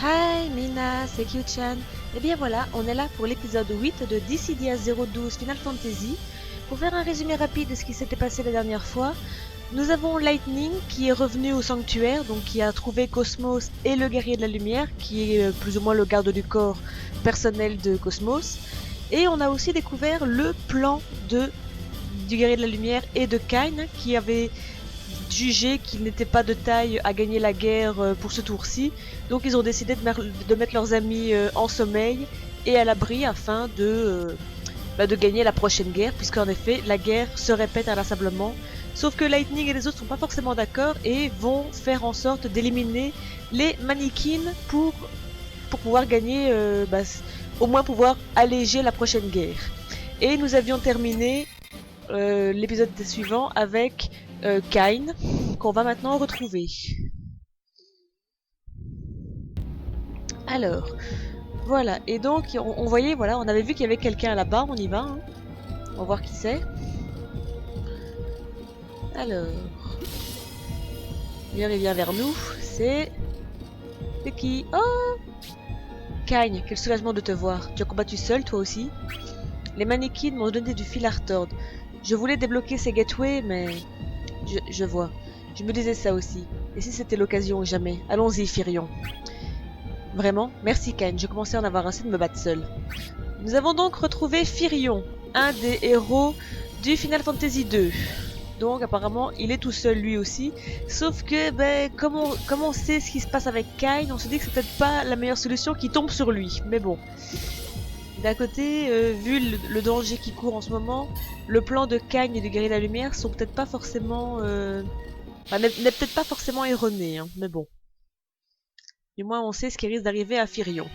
Hi Mina, c'est Kyu-chan. Et bien voilà, on est là pour l'épisode 8 de Dissidia 012 Final Fantasy. Pour faire un résumé rapide de ce qui s'était passé la dernière fois, nous avons Lightning qui est revenu au sanctuaire, donc qui a trouvé Cosmos et le guerrier de la lumière, qui est plus ou moins le garde du corps personnel de Cosmos. Et on a aussi découvert le plan du guerrier de la lumière et de Kain, qui avait jugé qu'ils n'étaient pas de taille à gagner la guerre pour ce tour-ci. Donc ils ont décidé de mettre leurs amis en sommeil et à l'abri afin de gagner la prochaine guerre, puisqu'en effet la guerre se répète inlassablement. Sauf que Lightning et les autres sont pas forcément d'accord et vont faire en sorte d'éliminer les mannequins pour pouvoir gagner, au moins pouvoir alléger la prochaine guerre. Et nous avions terminé l'épisode suivant avec Kain, qu'on va maintenant retrouver. Alors, voilà, et donc on voyait, voilà, on avait vu qu'il y avait quelqu'un là-bas, on y va, hein. On va voir qui c'est. Alors, il vient vers nous, c'est qui? Oh, Kain, quel soulagement de te voir. Tu as combattu seul, toi aussi? Les mannequins m'ont donné du fil à retordre. Je voulais débloquer ces gateways, mais... Je vois. Je me disais ça aussi. Et si c'était l'occasion ou jamais? Allons-y, Firion. Vraiment? Merci, Kain. Je commençais à en avoir assez de me battre seul. Nous avons donc retrouvé Firion, un des héros du Final Fantasy II. Donc apparemment, il est tout seul lui aussi. Sauf que, comme on sait ce qui se passe avec Kain, on se dit que c'est peut-être pas la meilleure solution qui tombe sur lui. Mais bon. D'un côté, vu le danger qui court en ce moment, le plan de Kain et du guerrier de la lumière sont peut-être pas forcément... n'est peut-être pas forcément erroné, hein, mais bon. Du moins, on sait ce qui risque d'arriver à Firion.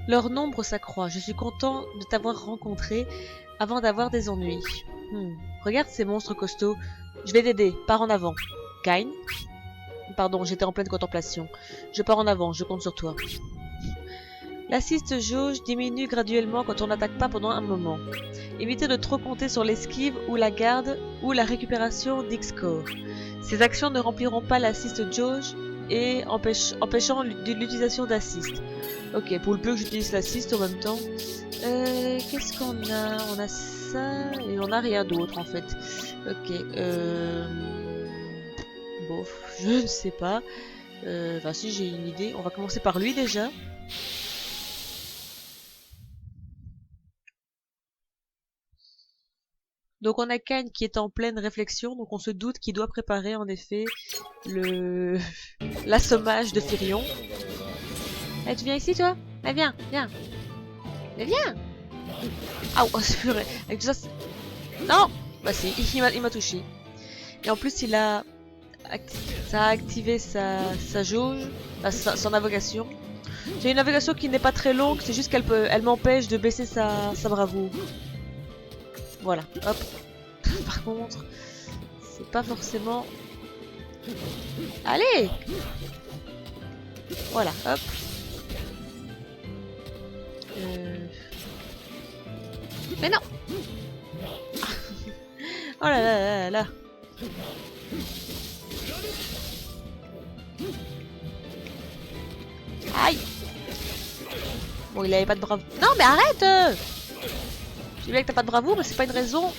Leur nombre s'accroît. Je suis content de t'avoir rencontré avant d'avoir des ennuis. Regarde ces monstres costauds. Je vais t'aider. Pars en avant. Kain? Pardon, j'étais en pleine contemplation. Je pars en avant, je compte sur toi. L'assist jauge diminue graduellement quand on n'attaque pas pendant un moment. Évitez de trop compter sur l'esquive ou la garde ou la récupération d'X-Core. Ces actions ne rempliront pas l'assist jauge et empêchant l'utilisation d'assist. Ok, pour le peu que j'utilise l'assist en même temps. Qu'est-ce qu'on a? On a ça et on a rien d'autre en fait. Ok, bon, je ne sais pas. Enfin si, j'ai une idée. On va commencer par lui déjà. Donc on a Kain qui est en pleine réflexion, donc on se doute qu'il doit préparer en effet l'assommage de Firion. Eh, tu viens ici toi? Eh, viens, viens. Mais viens. Ah, oh, c'est purée. Avec tout ça, non. Bah si, il m'a touché. Et en plus ça a activé sa jauge, son invocation. J'ai une invocation qui n'est pas très longue, c'est juste elle m'empêche de baisser sa bravoure. Voilà, hop. Par contre, c'est pas forcément... Allez! Voilà, hop. Mais non! Oh là là là là! Aïe! Bon, il avait pas de bravoure. Non, mais arrête! Je sais que t'as pas de bravoure, mais c'est pas une raison.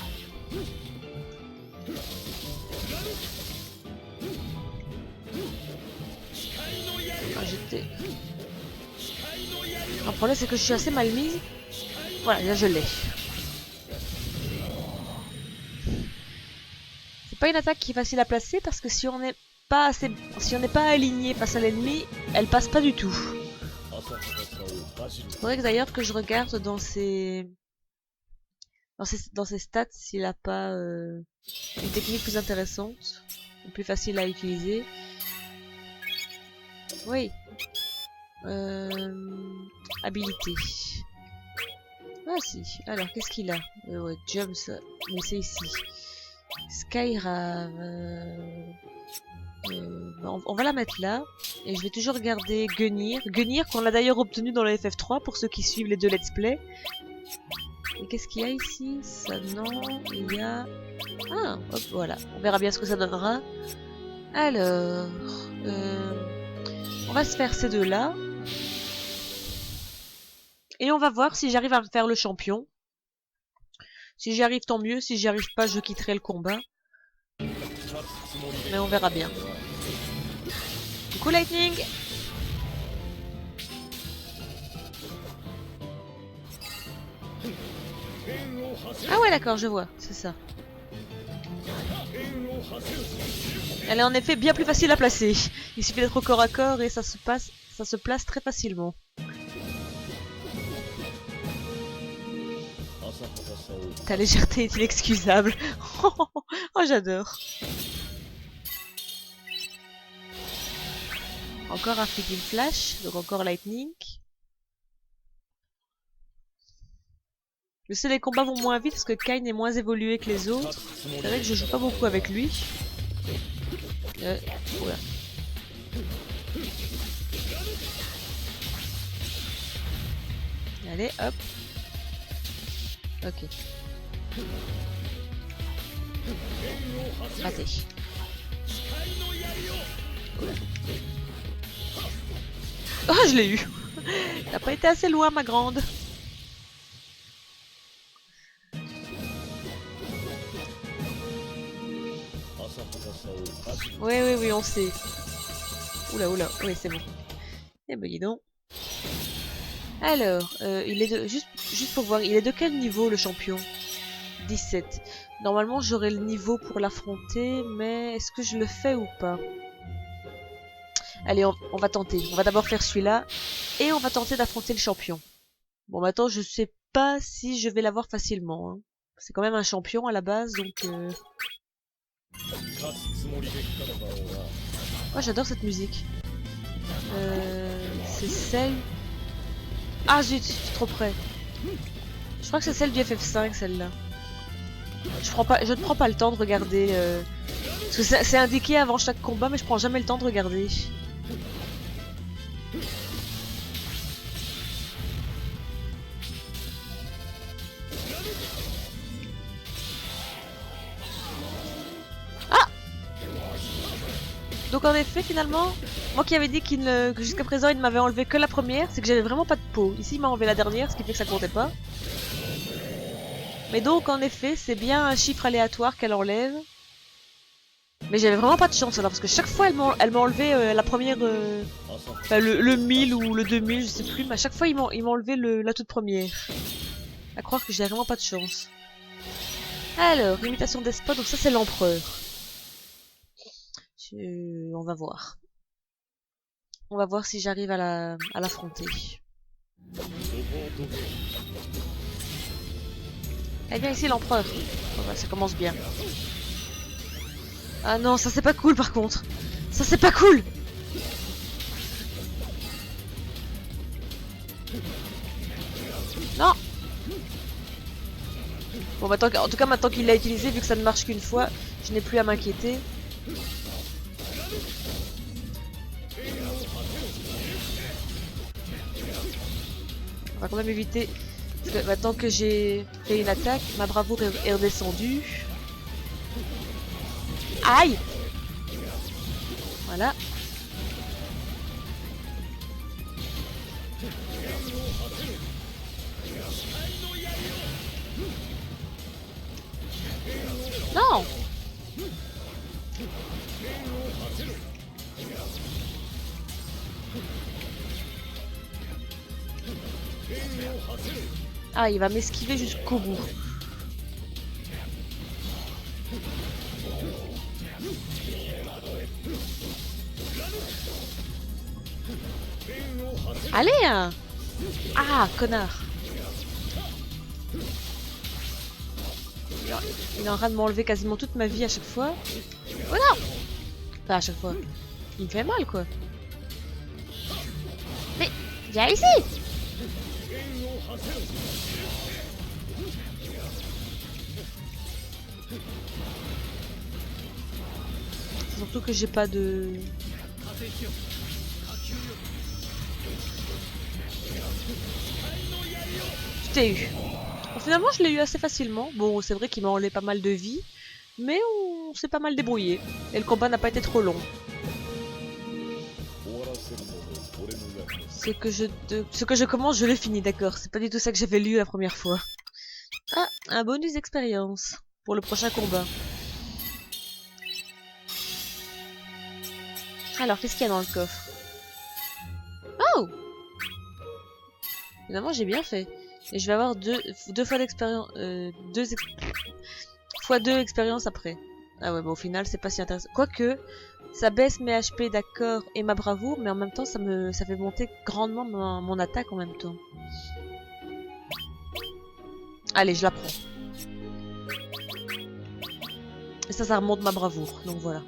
Le problème, c'est que je suis assez mal mise. Voilà, là je l'ai. C'est pas une attaque qui est facile à placer parce que si on n'est pas aligné face à l'ennemi, elle passe pas du tout. Il faudrait d'ailleurs que je regarde dans ses stats s'il a pas une technique plus intéressante, plus facile à utiliser. Oui. Habilité. Ah si. Alors qu'est-ce qu'il a? Ouais, Jumps, mais c'est ici. Skyrave. On va la mettre là. Et je vais toujours garder Gunir. Gunir qu'on a d'ailleurs obtenu dans le FF3 pour ceux qui suivent les deux let's play. Et qu'est-ce qu'il y a ici? Ça non, il y a... Ah, hop, voilà. On verra bien ce que ça donnera. Alors... on va se faire ces deux-là. Et on va voir si j'arrive à me faire le champion. Si j'y arrive, tant mieux. Si j'y arrive pas, je quitterai le combat. Mais on verra bien. Coucou Lightning! Ah ouais d'accord, je vois, c'est ça. Elle est en effet bien plus facile à placer. Il suffit d'être au corps à corps et ça se place très facilement. Ta légèreté est inexcusable. Oh j'adore. Encore un freaking flash, donc encore lightning. Je sais les combats vont moins vite parce que Kain est moins évolué que les autres. C'est vrai que je joue pas beaucoup avec lui. Oula. Allez, hop. Ok. Raté. Oula. Oh, je l'ai eu. T'as pas été assez loin, ma grande. Oui, on sait. Oula, oui, c'est bon. Eh ben, dis donc. Alors, il est de... Juste pour voir, il est de quel niveau, le champion? 17. Normalement, j'aurai le niveau pour l'affronter, mais est-ce que je le fais ou pas? Allez, on va tenter. On va d'abord faire celui-là, et on va tenter d'affronter le champion. Bon, maintenant, je sais pas si je vais l'avoir facilement. Hein. C'est quand même un champion à la base, donc... Oh, j'adore cette musique. C'est celle... Ah zut, je suis trop près. Je crois que c'est celle du FF5, celle-là. Je ne prends pas le temps de regarder... Parce que c'est indiqué avant chaque combat, mais je prends jamais le temps de regarder. Donc en effet, finalement, moi qui avais dit que jusqu'à présent il ne m'avait enlevé que la première, c'est que j'avais vraiment pas de peau. Ici il m'a enlevé la dernière, ce qui fait que ça comptait pas. Mais donc en effet, c'est bien un chiffre aléatoire qu'elle enlève. Mais j'avais vraiment pas de chance alors, parce que chaque fois elle m'a enlevé la première... Enfin, le 1000 ou le 2000, je sais plus, mais à chaque fois il m'a enlevé la toute première. À croire que j'ai vraiment pas de chance. Alors, imitation despote, donc ça c'est l'empereur. On va voir. On va voir si j'arrive à l'affronter. Eh bien ici l'empereur. Oh, bah, ça commence bien. Ah non, ça c'est pas cool par contre. Ça c'est pas cool. Non. Bon bah en tout cas maintenant qu'il l'a utilisé, vu que ça ne marche qu'une fois, je n'ai plus à m'inquiéter. On va quand même éviter. Parce que maintenant que j'ai fait une attaque, ma bravoure est redescendue. Aïe! Voilà. Non! Ah, il va m'esquiver jusqu'au bout. Allez hein. Ah, connard. Il est en train de m'enlever quasiment toute ma vie à chaque fois. Oh non! Enfin, à chaque fois. Il me fait mal, quoi. Mais, viens ici! Surtout que j'ai pas de... Je t'ai eu. Bon, finalement, je l'ai eu assez facilement. Bon, c'est vrai qu'il m'a enlevé pas mal de vie, mais on s'est pas mal débrouillé. Et le combat n'a pas été trop long. Ce que je commence, je l'ai fini, d'accord. C'est pas du tout ça que j'avais lu la première fois. Ah, un bonus d'expérience pour le prochain combat. Alors, qu'est-ce qu'il y a dans le coffre? Oh! Finalement, j'ai bien fait. Et je vais avoir deux fois d'expérience... fois 2 expériences après. Ah ouais, bon, au final, c'est pas si intéressant. Quoique, ça baisse mes HP, d'accord, et ma bravoure, mais en même temps, ça fait monter grandement mon attaque en même temps. Allez, je la prends. Et ça remonte ma bravoure, donc voilà.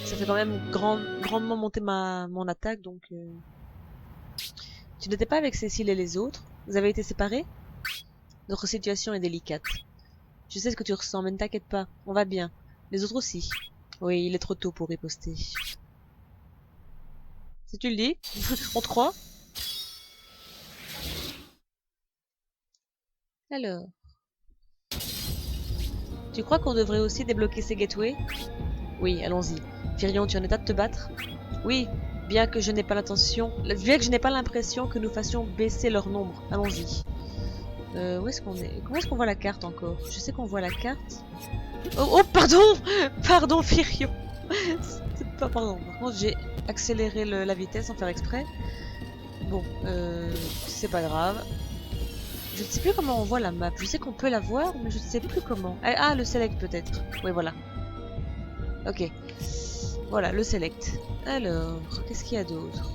Ça fait quand même grandement monter mon attaque, donc... Tu n'étais pas avec Cécile et les autres? Vous avez été séparés? Notre situation est délicate. Je sais ce que tu ressens, mais ne t'inquiète pas, on va bien. Les autres aussi. Oui, il est trop tôt pour riposter. Si tu le dis, on te croit? Alors... Tu crois qu'on devrait aussi débloquer ces gateways? Oui, allons-y. Firion, tu es en état de te battre? Oui, bien que je n'ai pas l'impression que nous fassions baisser leur nombre. Allons-y. Où est-ce qu'on est? Comment est-ce qu'on voit la carte encore? Je sais qu'on voit la carte. Oh, oh pardon! Pardon, Firion! C'est pas pardon. Par contre, j'ai accéléré la vitesse sans faire exprès. Bon, c'est pas grave. Je ne sais plus comment on voit la map. Je sais qu'on peut la voir, mais je ne sais plus comment. Ah, le select peut-être. Oui, voilà. Ok. Voilà, le select. Alors, qu'est-ce qu'il y a d'autre?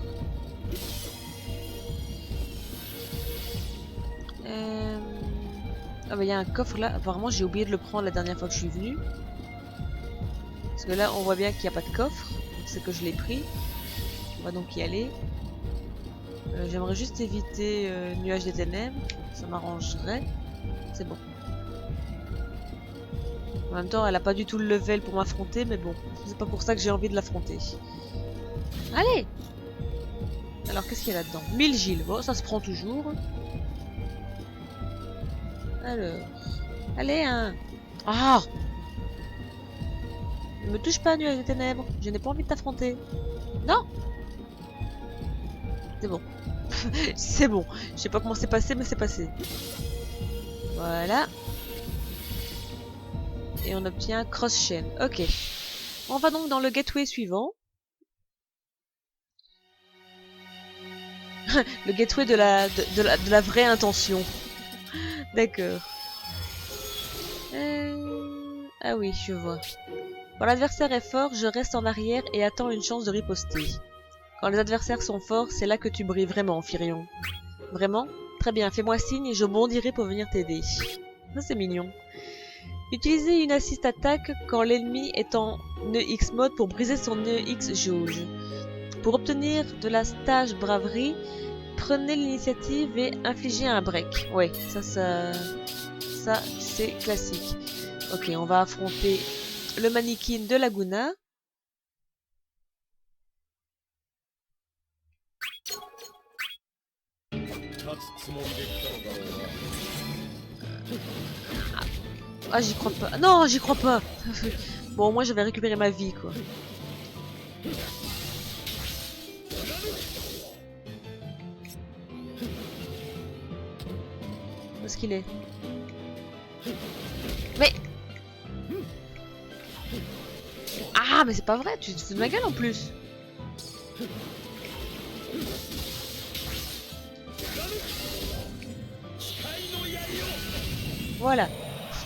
Ah bah il y a un coffre là. Apparemment, j'ai oublié de le prendre la dernière fois que je suis venue. Parce que là, on voit bien qu'il n'y a pas de coffre. C'est que je l'ai pris. On va donc y aller. J'aimerais juste éviter Nuage des Ténèbres. Ça m'arrangerait. C'est bon. En même temps, elle a pas du tout le level pour m'affronter, mais bon, c'est pas pour ça que j'ai envie de l'affronter. Allez! Alors, qu'est-ce qu'il y a là-dedans? 1000 Gilles. Bon, ça se prend toujours. Alors... Allez, hein! Ah! Ne me touche pas, Nuage des Ténèbres. Je n'ai pas envie de t'affronter. Non! C'est bon. C'est bon. Je sais pas comment c'est passé, mais c'est passé. Voilà. Et on obtient cross-chain. Ok. On va donc dans le gateway suivant. Le gateway de la vraie intention. D'accord. Ah oui, je vois. Quand l'adversaire est fort, je reste en arrière et attends une chance de riposter. Quand les adversaires sont forts, c'est là que tu brilles vraiment, Firion. Vraiment? Très bien, fais-moi signe et je bondirai pour venir t'aider. Ça, c'est mignon. Utilisez une assist attaque quand l'ennemi est en EX mode pour briser son EX jauge. Pour obtenir de la stage braverie, prenez l'initiative et infligez un break. Ouais, ça c'est classique. Ok, on va affronter le mannequin de Laguna. Ah, j'y crois pas. Non, j'y crois pas. Bon, moi, je vais récupérer ma vie, quoi. Où est-ce qu'il est? Mais... Ah, mais c'est pas vrai, tu te fous de ma gueule en plus. Voilà.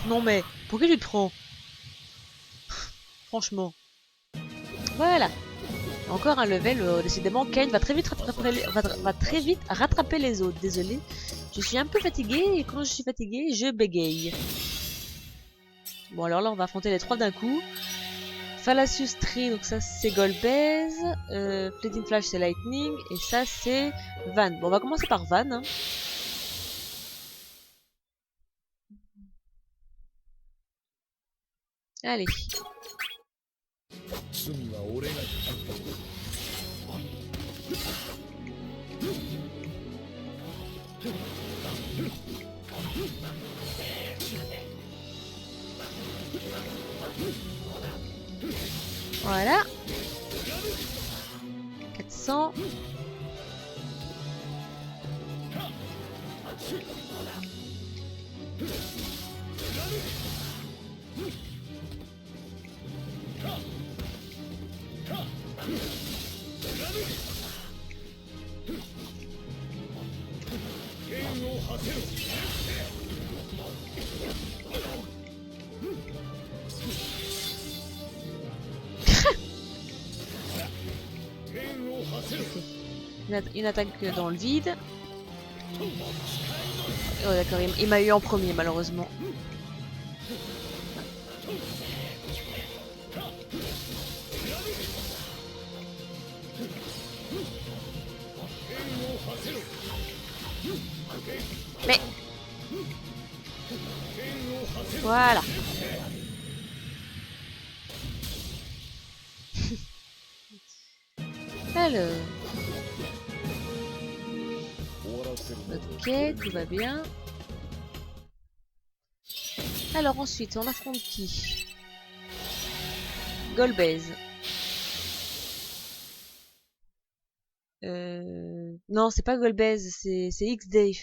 Non mais, pourquoi tu te prends? Franchement. Voilà. Encore un level, décidément, Kane va très vite rattraper les autres. Désolé. Je suis un peu fatiguée et quand je suis fatiguée, je bégaye. Bon alors là, on va affronter les trois d'un coup. Fallacious Tree, donc ça c'est Golbez. Fleeting Flash c'est Lightning. Et ça c'est Van. Bon, on va commencer par Van. Hein. Allez. Voilà. 400. Une attaque dans le vide. Oh d'accord, il m'a eu en premier malheureusement. Mais... Voilà. Alors... Ok, tout va bien. Alors ensuite, on affronte qui? Golbez. Non, c'est pas Golbez, c'est X-Dave.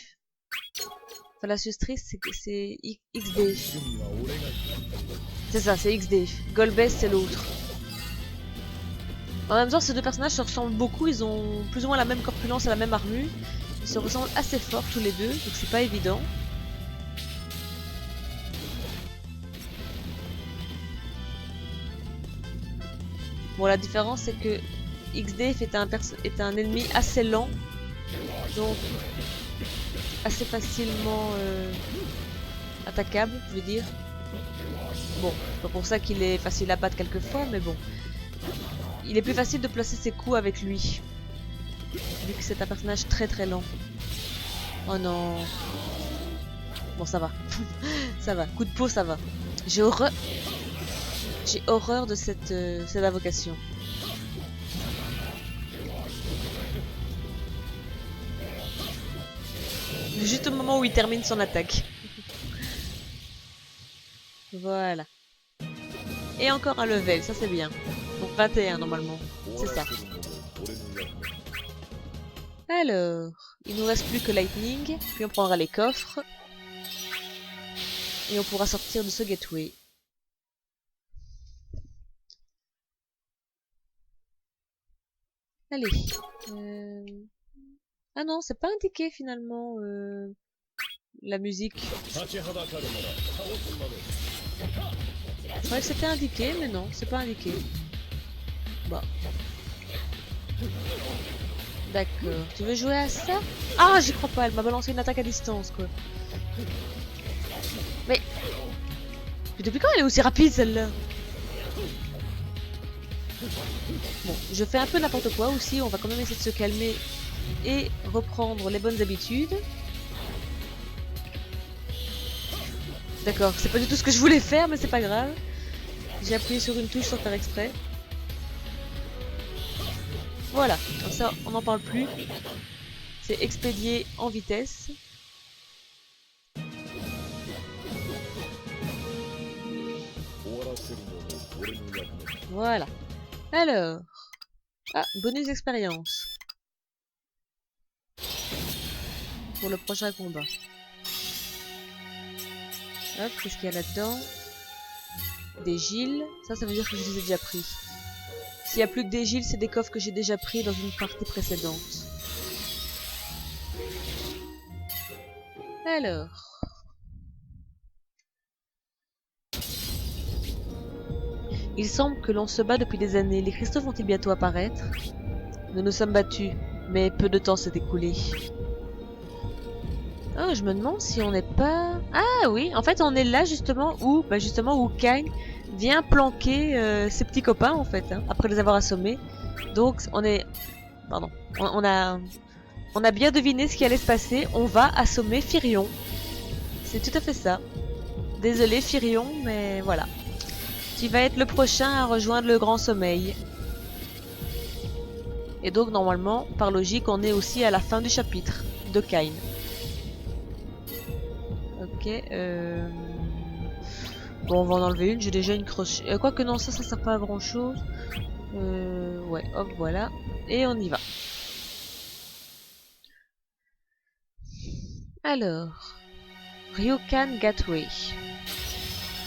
Enfin, la sustrice, c'est X-Dave. C'est ça, c'est X-Dave. Golbez, c'est l'autre. En même temps, ces deux personnages se ressemblent beaucoup, ils ont plus ou moins la même corpulence et la même armure. Ils se ressemblent assez fort tous les deux, donc c'est pas évident. Bon, la différence c'est que X-Dave est un ennemi assez lent, donc assez facilement attaquable, je veux dire. Bon, c'est pas pour ça qu'il est facile à battre quelquefois, mais bon. Il est plus facile de placer ses coups avec lui, vu que c'est un personnage très très lent. Oh non. Bon, ça va. Ça va. Coup de peau, ça va. J'ai horreur de cette invocation. Juste au moment où il termine son attaque. Voilà. Et encore un level, ça c'est bien. Donc 21 normalement. C'est ça. Alors, il nous reste plus que Lightning, puis on prendra les coffres. Et on pourra sortir de ce gateway. Allez. Ah non, c'est pas indiqué finalement la musique. Je croyais que c'était indiqué, mais non, c'est pas indiqué. Bah. D'accord. Tu veux jouer à ça? Ah, j'y crois pas, elle m'a balancé une attaque à distance, quoi. Mais depuis quand elle est aussi rapide, celle-là? Bon, je fais un peu n'importe quoi aussi, on va quand même essayer de se calmer et reprendre les bonnes habitudes. D'accord, c'est pas du tout ce que je voulais faire, mais c'est pas grave. J'ai appuyé sur une touche sans faire exprès. Voilà, comme ça on n'en parle plus. C'est expédié en vitesse. Voilà. Alors. Ah, bonus expérience. Pour le prochain combat. Hop, qu'est-ce qu'il y a là-dedans? Des Giles. Ça veut dire que je les ai déjà pris. S'il n'y a plus que des Giles, c'est des coffres que j'ai déjà pris dans une partie précédente. Alors. Il semble que l'on se bat depuis des années. Les cristaux vont-ils bientôt apparaître? Nous nous sommes battus, mais peu de temps s'est écoulé. Oh, je me demande si on n'est pas... Ah oui, en fait on est là justement où Kain vient planquer ses petits copains en fait, hein, après les avoir assommés. Donc on est... Pardon. On a bien deviné ce qui allait se passer. On va assommer Firion. C'est tout à fait ça. Désolé Firion, mais voilà. Tu vas être le prochain à rejoindre le grand sommeil. Et donc normalement, par logique, on est aussi à la fin du chapitre de Kain. Ok. Bon, on va en enlever une, j'ai déjà une croche. Quoique non, ça sert pas à grand chose. Ouais, hop, voilà. Et on y va. Alors, Ryokan Gateway.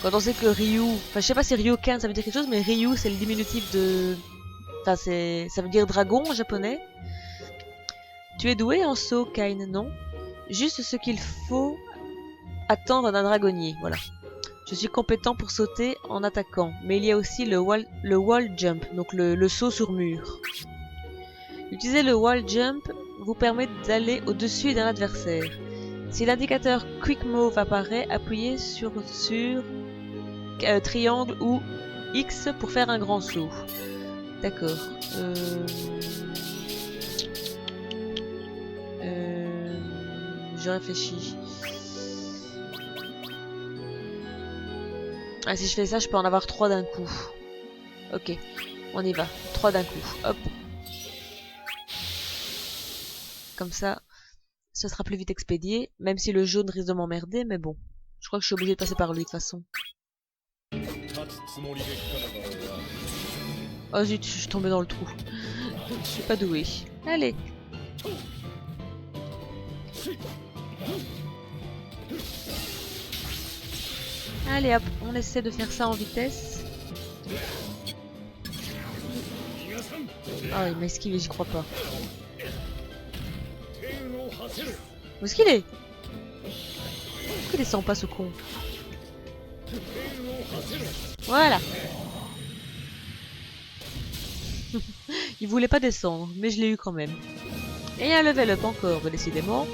Quand on sait que Ryu... Enfin, je sais pas si Ryokan ça veut dire quelque chose, mais Ryu c'est le diminutif de... Enfin, ça veut dire dragon en japonais. Tu es doué en saut, Kain, non? Juste ce qu'il faut attendre d'un dragonnier, voilà. Je suis compétent pour sauter en attaquant, mais il y a aussi le wall jump, donc le saut sur mur. Utiliser le wall jump vous permet d'aller au-dessus d'un adversaire. Si l'indicateur Quick Move apparaît, appuyez sur triangle ou X pour faire un grand saut. D'accord. Je réfléchis. Ah, si je fais ça, je peux en avoir 3 d'un coup. Ok, on y va. 3 d'un coup. Hop. Comme ça, ce sera plus vite expédié. Même si le jaune risque de m'emmerder, mais bon. Je crois que je suis obligé de passer par lui de toute façon. Oh zut, je suis tombée dans le trou. Je suis pas douée. Allez. Allez hop, on essaie de faire ça en vitesse. Ah, il m'a esquivé, j'y crois pas. Où est-ce qu'il est? Pourquoi il descend pas ce con? Voilà. Il voulait pas descendre, mais je l'ai eu quand même. Et un level up encore, décidément.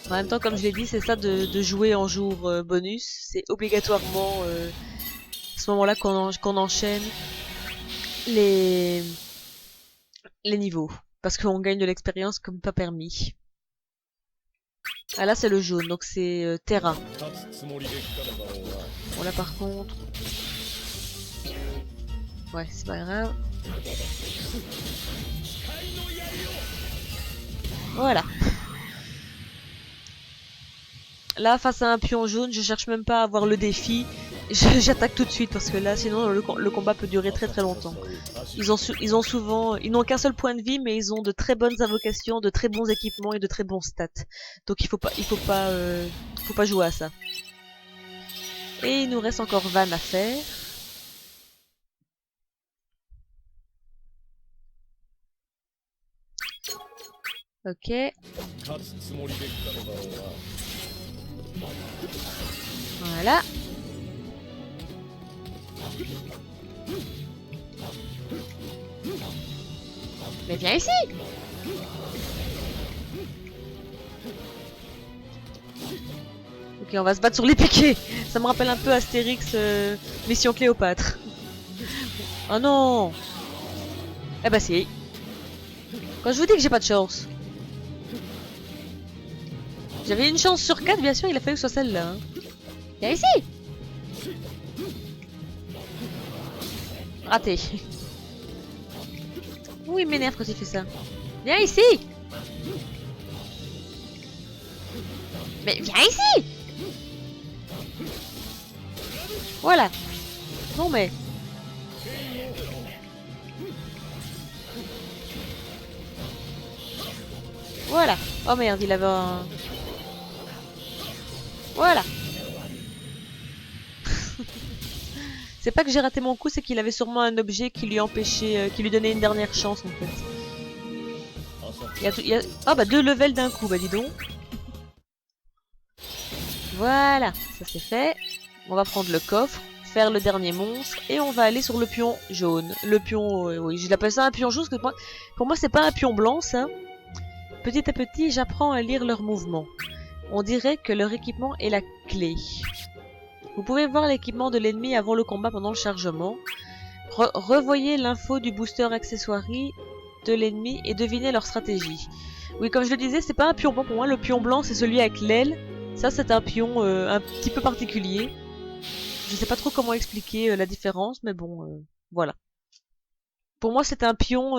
En même temps, comme je l'ai dit, c'est ça de jouer en jour bonus. C'est obligatoirement à ce moment-là qu'on enchaîne les niveaux. Parce qu'on gagne de l'expérience comme pas permis. Ah là c'est le jaune, donc c'est terrain. Bon là par contre... Ouais, c'est pas grave. Voilà. Là, face à un pion jaune, je cherche même pas à avoir le défi. J'attaque tout de suite parce que là, sinon, le combat peut durer très très longtemps. Ils n'ont qu'un seul point de vie, mais ils ont de très bonnes invocations, de très bons équipements et de très bons stats. Donc il faut pas jouer à ça. Et il nous reste encore Van à faire. Ok. Voilà. Mais viens ici! Ok, on va se battre sur les piquets. Ça me rappelle un peu Astérix Mission Cléopâtre. Oh non! Eh bah si. Quand je vous dis que j'ai pas de chance. J'avais une chance sur 4, bien sûr, il a fallu que ce soit celle-là. Hein. Viens ici! Raté. Ouh, il m'énerve quand il fait ça. Viens ici! Mais viens ici! Voilà. Non mais... Voilà. Oh merde, il avait un... Voilà. C'est pas que j'ai raté mon coup, c'est qu'il avait sûrement un objet qui lui empêchait, qui lui donnait une dernière chance en fait. Oh bah 2 levels d'un coup, bah dis donc. Voilà, ça c'est fait. On va prendre le coffre, faire le dernier monstre, et on va aller sur le pion jaune. Le pion, oui, je l'appelle ça un pion jaune, parce que pour moi c'est pas un pion blanc ça. Petit à petit, j'apprends à lire leurs mouvements. On dirait que leur équipement est la clé. Vous pouvez voir l'équipement de l'ennemi avant le combat pendant le chargement. Revoyez l'info du booster accessoirie de l'ennemi et devinez leur stratégie. Oui, comme je le disais, c'est pas un pion blanc pour moi. Le pion blanc, c'est celui avec l'aile. Ça, c'est un pion un petit peu particulier. Je sais pas trop comment expliquer la différence, mais bon, voilà. Pour moi, c'est un pion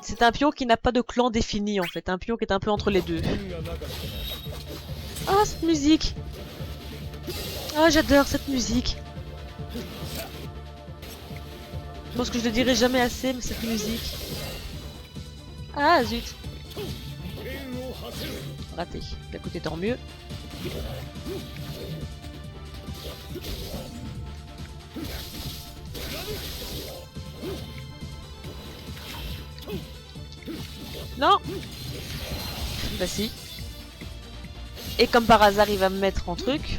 C'est un pion qui n'a pas de clan défini, en fait. Un pion qui est un peu entre les deux. Ah, cette musique! Oh, j'adore cette musique. Je pense que je le dirai jamais assez, mais cette musique. Ah, zut. Raté. D'un côté, tant mieux. Non. Bah si. Et comme par hasard, il va me mettre en truc.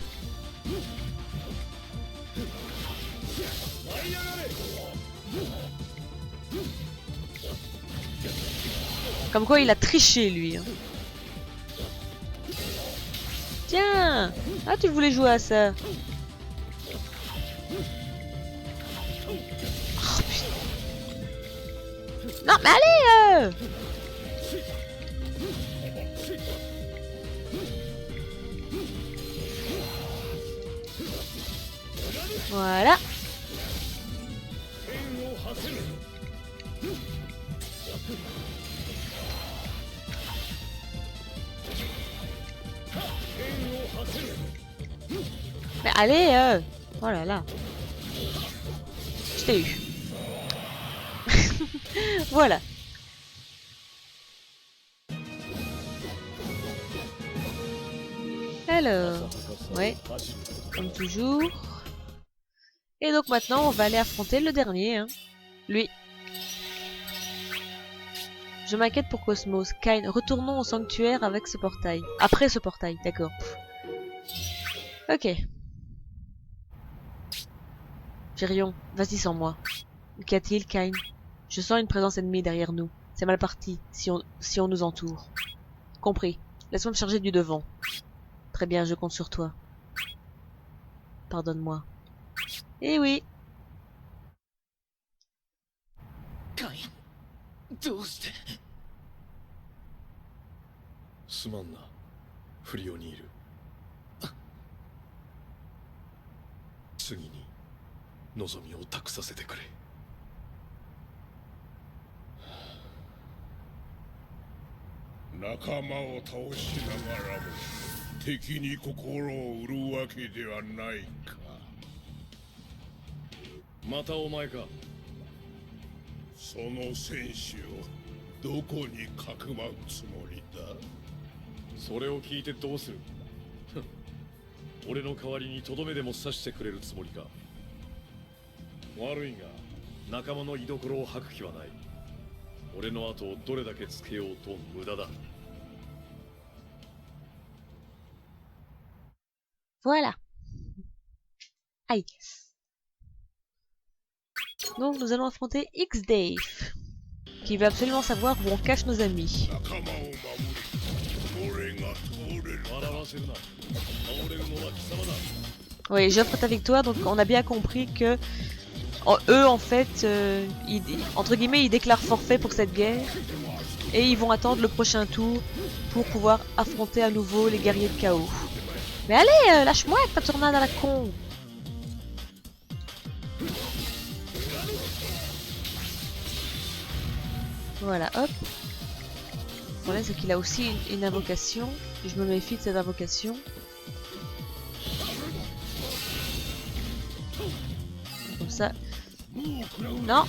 Comme quoi il a triché lui. Hein. Tiens. Ah, tu voulais jouer à ça. Oh, putain. Non mais allez Voilà. Mais allez oh là là. Je t'ai eu. Voilà. Alors, ouais, comme toujours. Et donc maintenant, on va aller affronter le dernier, hein. Lui. Je m'inquiète pour Cosmos. Kain, retournons au sanctuaire avec ce portail. Après ce portail, d'accord. Ok. Virion, vas-y sans moi. Qu'y a-t-il, Kain? Je sens une présence ennemie derrière nous. C'est mal parti, si on nous entoure. Compris. Laisse-moi me charger du devant. Très bien, je compte sur toi. Pardonne-moi. Eh oui. Kain, どうして。すまんな、フリオニール。次に望みを託させてくれ。仲間を倒しながらも敵に心を売るわけではないか。またお前か。その戦士をどこにかくまうつもりだ。それを聞いてどうする。俺の代わりにとどめでも刺してくれるつもりか。悪いが仲間の居所を吐く気はない。俺の後をどれだけつけようと無駄だ。Voilà. Aïe. Donc nous allons affronter X-Dave, qui veut absolument savoir où on cache nos amis. Oui, j'offre ta victoire, donc on a bien compris que eux en fait, entre guillemets, ils déclarent forfait pour cette guerre et ils vont attendre le prochain tour pour pouvoir affronter à nouveau les guerriers de chaos. Mais allez, lâche-moi avec ta tornade à la con. Voilà, hop. Le problème c'est qu'il a aussi une invocation. Je me méfie de cette invocation. Comme ça. Non.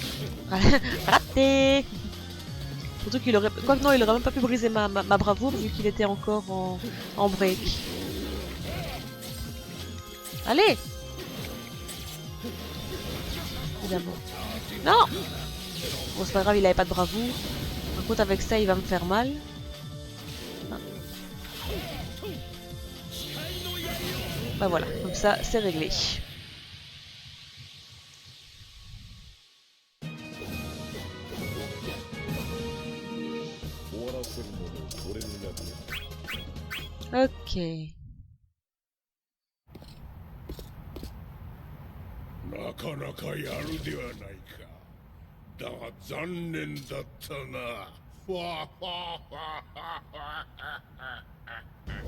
Raté. Surtout qu'il aurait... Quoique non, il aurait même pas pu briser ma bravoure vu qu'il était encore en break. Allez. Évidemment. Non. Bon, c'est pas grave, il avait pas de bravoure. Par contre, avec ça, il va me faire mal. Ah. Bah voilà, comme ça, c'est réglé. Ok. なかなかやるではないか。だが残念だったな。ファーファーファーファー。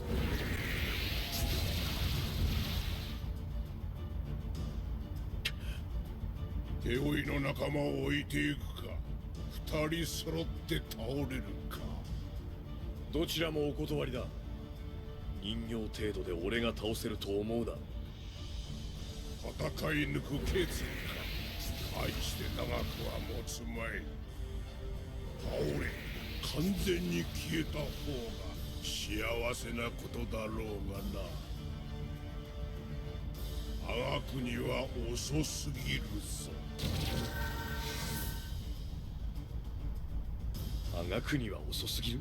手負いの仲間を置いていくか。二人揃って倒れるか。どちらもお断りだ。人形程度で俺が倒せると思うな。戦い抜く決意か。愛して長くは持つまい。倒れ完全に消えた方が幸せなことだろうがな。あがくには遅すぎるぞ。あがくには遅すぎる。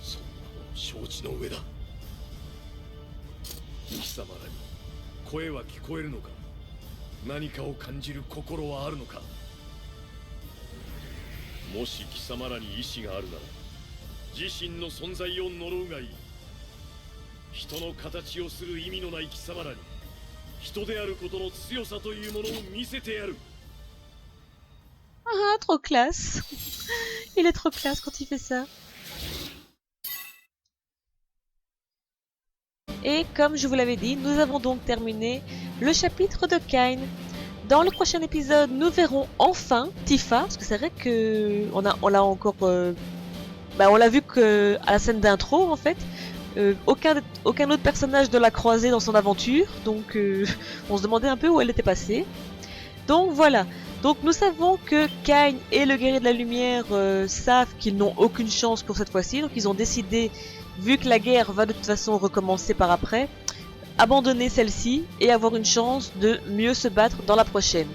そんなの承知の上だ。貴様らに声は聞こえるのか。何かを感じる心はあるのか。もし貴様らに意志があるなら自身の存在を呪うがいい。人の形をする意味のない貴様らに人であることの強さというものを見せてやる。Ah, trop classe. Il est trop classe quand il fait ça. Et comme je vous l'avais dit, nous avons donc terminé le chapitre de Kain. Dans le prochain épisode, nous verrons enfin Tifa, parce que c'est vrai que on l'a encore, on l'a vu que à la scène d'intro en fait. Aucun autre personnage ne l'a croisée dans son aventure, donc on se demandait un peu où elle était passée. Donc voilà. Donc nous savons que Kain et le guerrier de la lumière savent qu'ils n'ont aucune chance pour cette fois-ci, donc ils ont décidé, vu que la guerre va de toute façon recommencer par après, abandonner celle-ci et avoir une chance de mieux se battre dans la prochaine.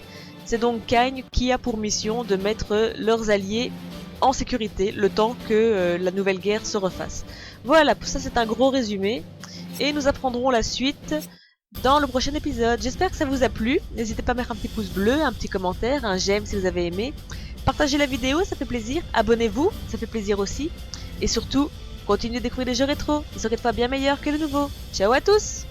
C'est donc Kain qui a pour mission de mettre leurs alliés en sécurité le temps que la nouvelle guerre se refasse. Voilà, ça c'est un gros résumé et nous apprendrons la suite dans le prochain épisode. J'espère que ça vous a plu. N'hésitez pas à mettre un petit pouce bleu, un petit commentaire, un j'aime si vous avez aimé. Partagez la vidéo, ça fait plaisir. Abonnez-vous, ça fait plaisir aussi. Et surtout, continuez de découvrir les jeux rétro. Ils seront des fois bien meilleurs que les nouveaux. Ciao à tous!